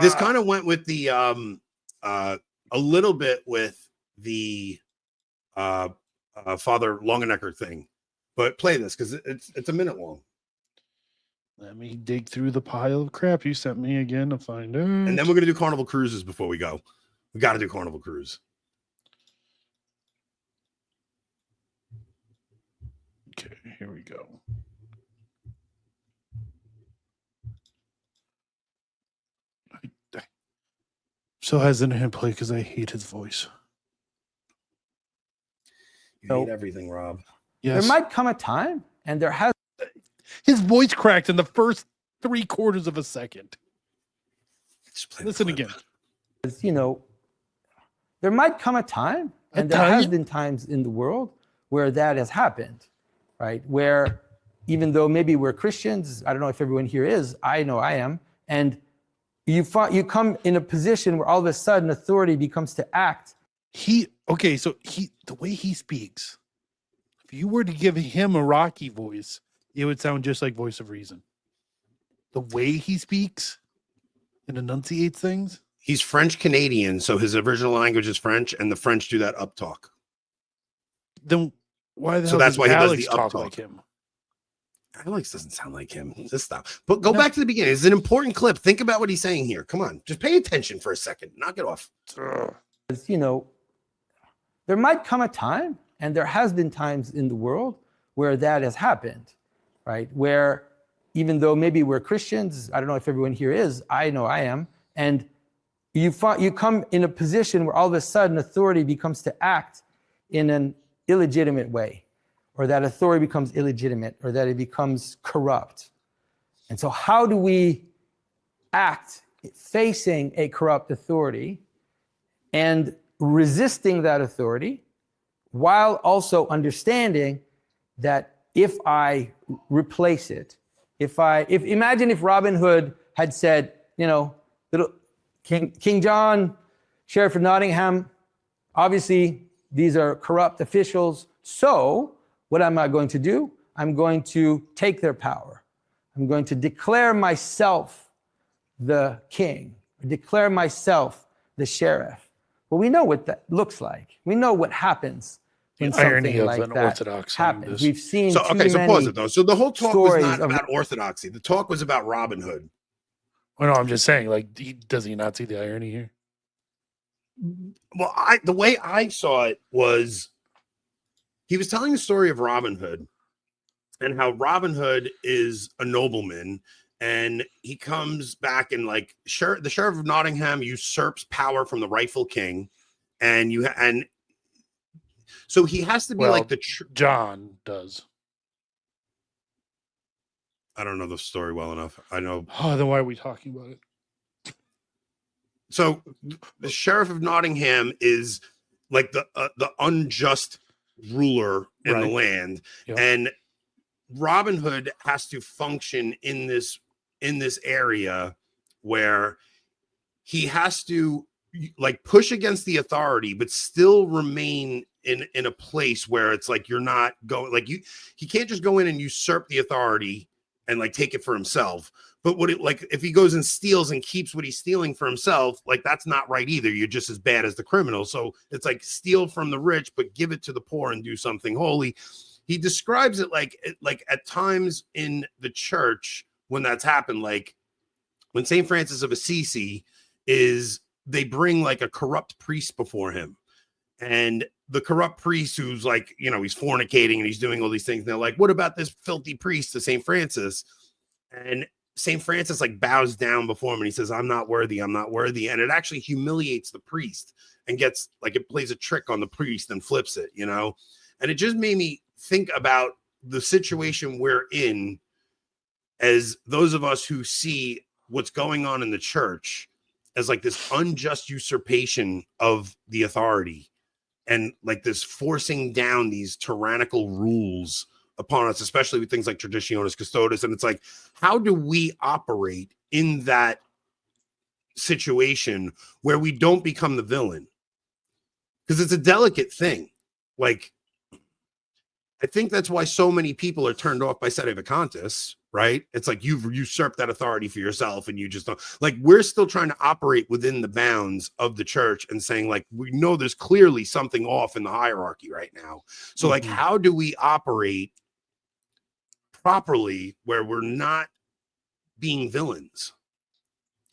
This kind of went with the a little bit with the Father Longenecker thing, but play this because it's a minute long. Let me dig through the pile of crap you sent me again to find out. And then we're gonna do Carnival Cruises before we go. We got to do Carnival Cruise. Okay, here we go. I'm so hesitant to play because I hate his voice. You hate everything, Rob. Yes. There might come a time, and there has. His voice cracked in the first 3/4 of a second. Listen again. You know, there might come a time, and there has been times in the world where that has happened, right? Where even though maybe we're Christians, I don't know if everyone here is, I know I am, and you come in a position where all of a sudden authority becomes to act. The way he speaks, if you were to give him a Rocky voice, it would sound just like Voice of Reason. The way he speaks and enunciates things. He's French Canadian, so his original language is French, and the French do that up talk. Then why the hell that's why Alex he does the talk up talk like him? Alex doesn't sound like him. Just stop. But go back to the beginning. It's an important clip. Think about what he's saying here. Come on. Just pay attention for a second. Knock it off. You know, there might come a time, and there has been times in the world where that has happened, right? Where even though maybe we're Christians, I don't know if everyone here is, I know I am, and you come in a position where all of a sudden authority becomes to act in an illegitimate way, or that authority becomes illegitimate, or that it becomes corrupt. And so how do we act facing a corrupt authority and resisting that authority while also understanding that if I replace it, imagine if Robin Hood had said, you know, little King John, Sheriff of Nottingham, obviously these are corrupt officials. So what am I going to do? I'm going to take their power. I'm going to declare myself the king, declare myself the sheriff. Well, we know what that looks like. We know what happens when something like that happens. We've seen so pause it though. So the whole talk was not about orthodoxy. The talk was about Robin Hood. Well, no, I'm just saying, like, does he not see the irony here? Well, the way I saw it was he was telling the story of Robin Hood and how Robin Hood is a nobleman, and he comes back and the Sheriff of Nottingham usurps power from the rightful king, and so he has to be like the John does. I don't know the story well enough. I know. Oh, then why are we talking about it? So the Sheriff of Nottingham is like the unjust ruler in the land, and Robin Hood has to function in this area where he has to like push against the authority, but still remain in a place where it's like you're not going he can't just go in and usurp the authority and like take it for himself. But if he goes and steals and keeps what he's stealing for himself, like that's not right either. You're just as bad as the criminal. So it's like steal from the rich, but give it to the poor and do something holy. He describes it like at times in the church when that's happened, like when St. Francis of Assisi they bring like a corrupt priest before him. And the corrupt priest who's like, you know, he's fornicating and he's doing all these things. And they're like, what about this filthy priest to St. Francis? And St. Francis like bows down before him and he says, I'm not worthy. I'm not worthy. And it actually humiliates the priest and gets like it plays a trick on the priest and flips it, you know? And it just made me think about the situation we're in as those of us who see what's going on in the church as like this unjust usurpation of the authority and like this forcing down these tyrannical rules upon us, especially with things like Traditionis Custodes. And it's like, how do we operate in that situation where we don't become the villain? Because it's a delicate thing. Like, I think that's why so many people are turned off by sedevacantists, right? It's like you've usurped that authority for yourself and you just don't, like, we're still trying to operate within the bounds of the church and saying, like, we know there's clearly something off in the hierarchy right now. So like, how do we operate properly where we're not being villains?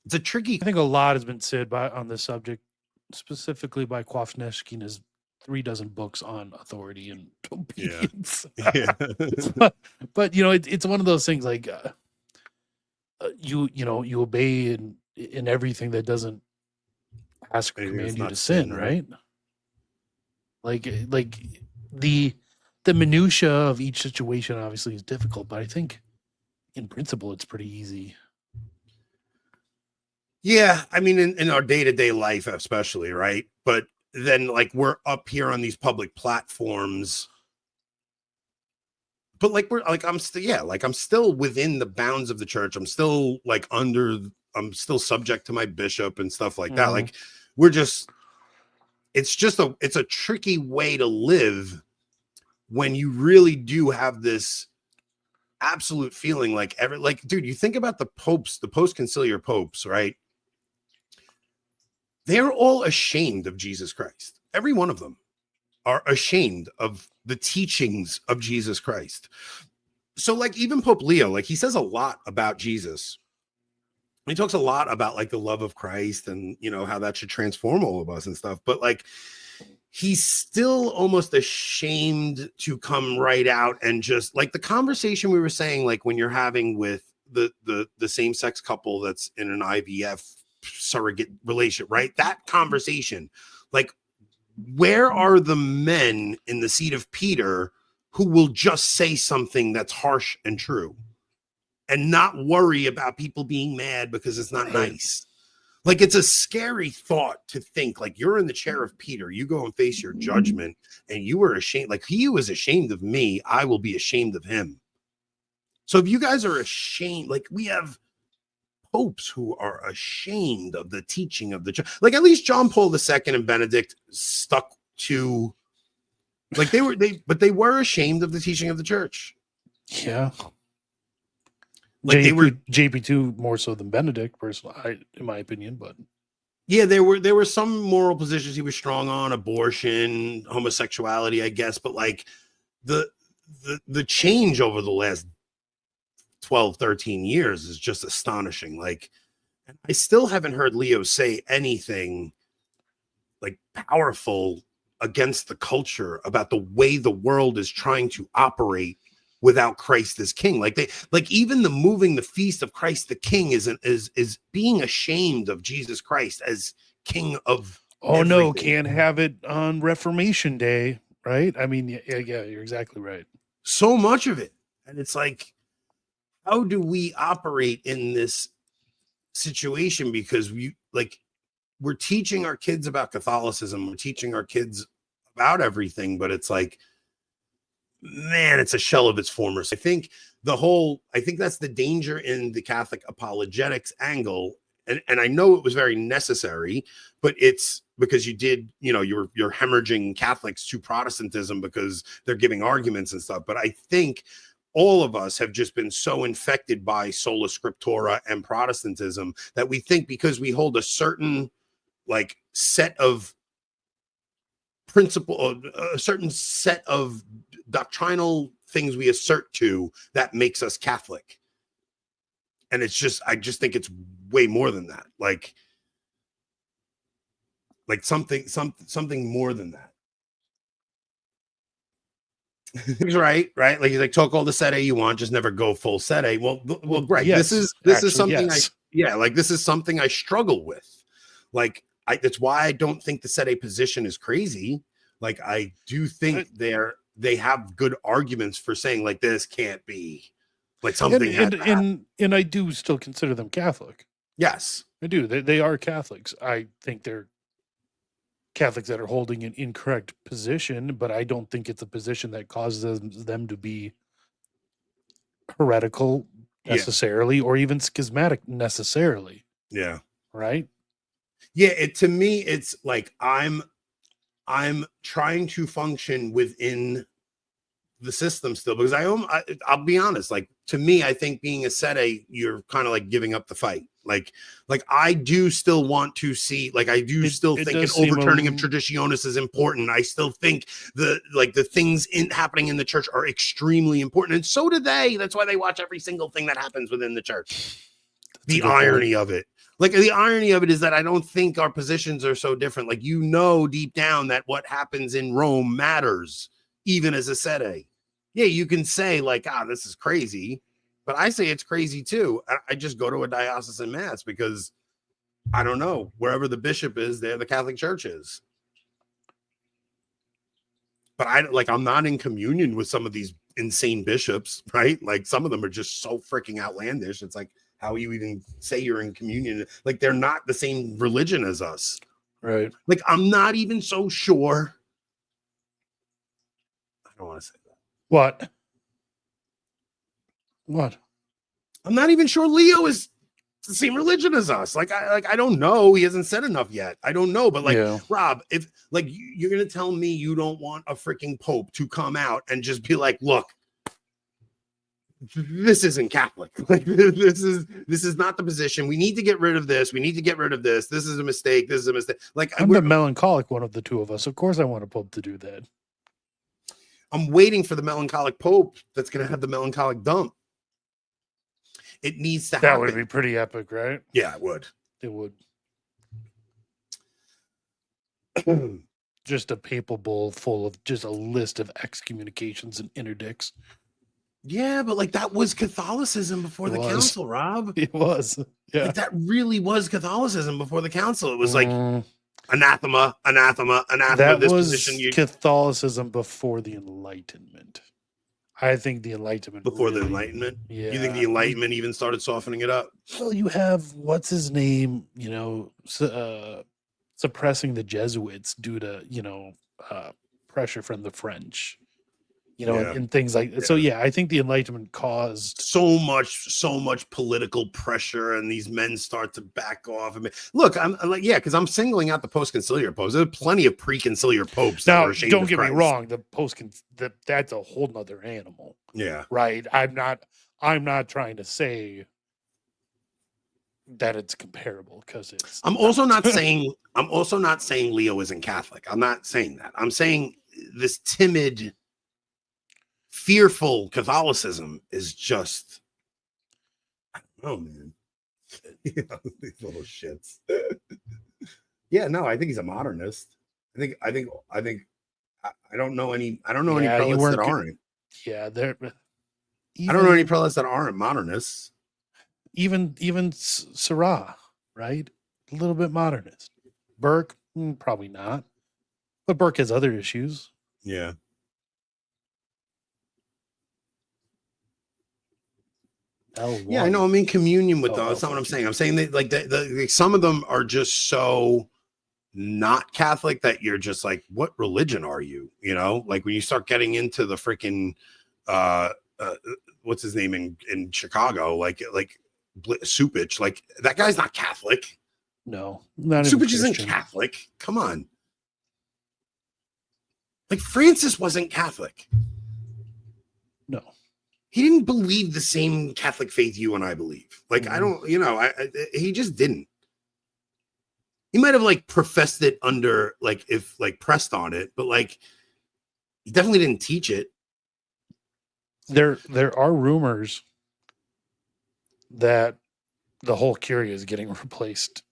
It's a tricky. I think a lot has been said on this subject, specifically by Kwasniewski in his 36 books on authority and obedience. Yeah. but you know, it's one of those things like you obey in everything that doesn't ask or command you to sin, right? Like the minutia of each situation obviously is difficult, but I think in principle it's pretty easy. Yeah, I mean, in our day-to-day life, especially, right? But then, like, we're up here on these public platforms, but like I'm still within the bounds of the church. I'm still I'm still subject to my bishop and stuff like that. Like, it's a tricky way to live when you really do have this absolute feeling like dude, you think about the popes, the post-conciliar popes, right? They're all ashamed of Jesus Christ. Every one of them are ashamed of the teachings of Jesus Christ. So like even Pope Leo, like he says a lot about Jesus. He talks a lot about like the love of Christ and, you know, how that should transform all of us and stuff. But like, he's still almost ashamed to come right out and just like the conversation we were saying, like when you're having with the same-sex couple that's in an IVF surrogate relationship, right? That conversation, like, where are the men in the seat of Peter who will just say something that's harsh and true and not worry about people being mad because it's not nice? Like, it's a scary thought to think, like, you're in the chair of Peter, you go and face your judgment, and you were ashamed. Like, he was ashamed of me, I will be ashamed of him. So if you guys are ashamed, like, we have popes who are ashamed of the teaching of the church. Like, at least John Paul II and Benedict stuck to, like, they were ashamed of the teaching of the church. Yeah. Like JP2 more so than Benedict, personally, in my opinion, but yeah, there were some moral positions he was strong on, abortion, homosexuality, I guess, but like the change over the last 12, 13 years is just astonishing. Like, I still haven't heard Leo say anything like powerful against the culture about the way the world is trying to operate without Christ as king. Like even the moving the feast of Christ the King is being ashamed of Jesus Christ as king of everything. No, can't have it on Reformation Day, right? I mean, yeah, you're exactly right. So much of it. And it's like, how do we operate in this situation? Because we're teaching our kids about Catholicism, we're teaching our kids about everything, but it's like, man, it's a shell of its former. So I think that's the danger in the Catholic apologetics angle. And I know it was very necessary, but it's because you did, you know, you're hemorrhaging Catholics to Protestantism because they're giving arguments and stuff. But I think all of us have just been so infected by sola scriptura and Protestantism that we think because we hold a certain like set of principle, a certain set of doctrinal things we assert to, that makes us Catholic. And it's just, I just think it's way more than that. Like something more than that. He's right. Like he's like, talk all the sede you want, just never go full sede. Well, Greg, yes, this is something like this is something I struggle with. Like, that's why I don't think the sede position is crazy. Like, I do think they have good arguments for saying like this can't be like something. And I do still consider them Catholic. Yes, I do. They are Catholics. I think they're Catholics that are holding an incorrect position, but I don't think it's a position that causes them to be heretical necessarily, or even schismatic necessarily. Yeah. Right. Yeah. To me, it's like I'm trying to function within the system still, because I'll be honest, like to me, I think being a sede, you're kind of like giving up the fight. Like I do still want to see, like I do still think an overturning of traditionis is important. I still think the things happening in the church are extremely important, and so do they. That's why they watch every single thing that happens within the church. The irony of it. Like the irony of it is that I don't think our positions are so different. Like, you know, deep down that what happens in Rome matters, even as a sede. Yeah, you can say like, this is crazy, but I say it's crazy too. I just go to a diocesan mass because I don't know, wherever the bishop is, there the Catholic Church is. But I'm not in communion with some of these insane bishops, right? Like some of them are just so freaking outlandish. It's like, how you even say you're in communion? Like they're not the same religion as us. Right. Like I'm not even so sure. I don't want to say that. What? I'm not even sure Leo is the same religion as us. I don't know. He hasn't said enough yet. I don't know. But Rob, if like you're gonna tell me you don't want a freaking pope to come out and just be like, look, this isn't Catholic. Like this is not the position. We need to get rid of this. We need to get rid of this. This is a mistake. This is a mistake. Like I'm the melancholic one of the two of us. Of course I want a pope to do that. I'm waiting for the melancholic pope that's going to have the melancholic dump. It needs to happen. That would be pretty epic, right? Yeah, it would. It would. Just a papal bull full of just a list of excommunications and interdicts. Yeah, but like that was Catholicism before the council, Rob. It was. Yeah. Like, that really was Catholicism before the council. It was like anathema, anathema, anathema. That this was position Catholicism before the Enlightenment. I think the Enlightenment. Before the Enlightenment? Yeah. You think the Enlightenment even started softening it up? Well, you have, what's his name, suppressing the Jesuits due to, pressure from the French. And things like that. So I think the Enlightenment caused so much political pressure, and these men start to back off. I mean, look, I'm like, because I'm singling out the post-conciliar popes. There are plenty of pre-conciliar popes. Now, don't get me wrong, that's a whole nother animal. Yeah, right. I'm not trying to say that it's comparable because it's. I'm also not saying Leo isn't Catholic. I'm not saying that. I'm saying this timid, fearful Catholicism is just, I don't know, man. These little shits. Yeah, no, I think he's a modernist. I don't know any prelates that aren't. Yeah, I don't know any prelates that aren't modernists. Even Syrah, right? A little bit modernist. Burke, probably not. But Burke has other issues. Yeah. Yeah, I know. I'm in communion with them. That's not what I'm saying. I'm saying that like some of them are just so not Catholic that you're just like, what religion are you? Like when you start getting into the freaking what's his name in Chicago, like Supich, like that guy's not Catholic. No, not Supich isn't Catholic. Come on. Like Francis wasn't Catholic. No. He didn't believe the same Catholic faith you and I believe. Like, I don't, he just didn't. He might have like professed it under, like, if like pressed on it, but like, he definitely didn't teach it. There are rumors that the whole Curia is getting replaced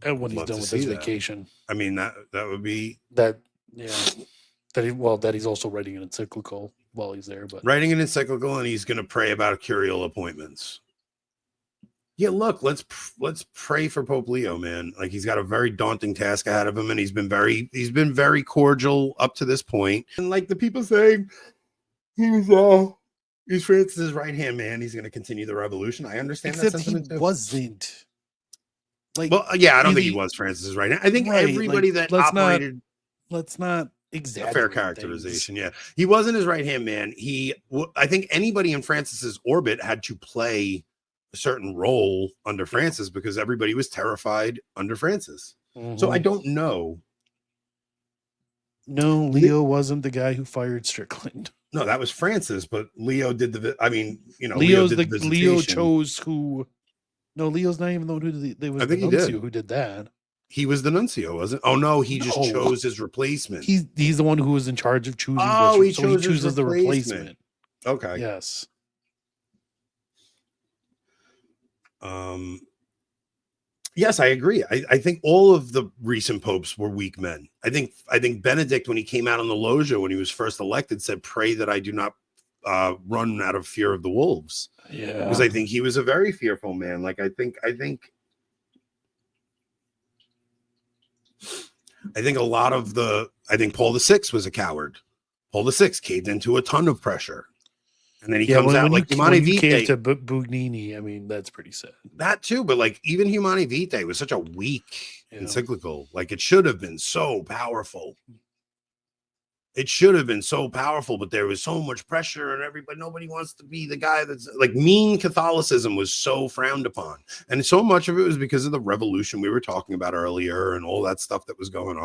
when he's done with his vacation. I mean, that would be that. Yeah. That he's also writing an encyclical while he's there, but writing an encyclical, and he's going to pray about curial appointments. Yeah, look, let's pray for Pope Leo, man. Like he's got a very daunting task ahead of him, and he's been very cordial up to this point. And like the people saying, he's Francis's right hand man. He's going to continue the revolution. I understand that sentiment too. Wasn't. Like, well, yeah, I don't think he was Francis's right hand. I think everybody that operated. Let's not exaggerate. A fair characterization. Yeah, he wasn't his right hand man. I think anybody in Francis's orbit had to play a certain role under Francis because everybody was terrified under Francis. Mm-hmm. So I don't know. No, Leo wasn't the guy who fired Strickland. No, that was Francis, but Leo did the. I mean, Leo Leo's did the the Leo visitation. chose who. No, Leo's not even the one who did. There was I the think he did. nuncio who did that. He was the nuncio, wasn't? Oh no, he just No. chose his replacement. He's the one who was in charge of choosing. Oh, he so chose his chooses the replacement. Okay. Yes. Yes, I agree. I think all of the recent popes were weak men. I think Benedict, when he came out on the loggia when he was first elected, said, "Pray that I do not run out of fear of the wolves." Yeah. Because I think he was a very fearful man. Like I think a lot of I think Paul VI was a coward. Paul VI caved into a ton of pressure. And then he comes out like Humane Vitae. Vitae. To Bugnini, I mean, that's pretty sad. That too, but like even Humane Vitae was such a weak encyclical. Like it should have been so powerful. It should have been so powerful, but there was so much pressure and nobody wants to be the guy that's like mean Catholicism was so frowned upon. And so much of it was because of the revolution we were talking about earlier and all that stuff that was going on.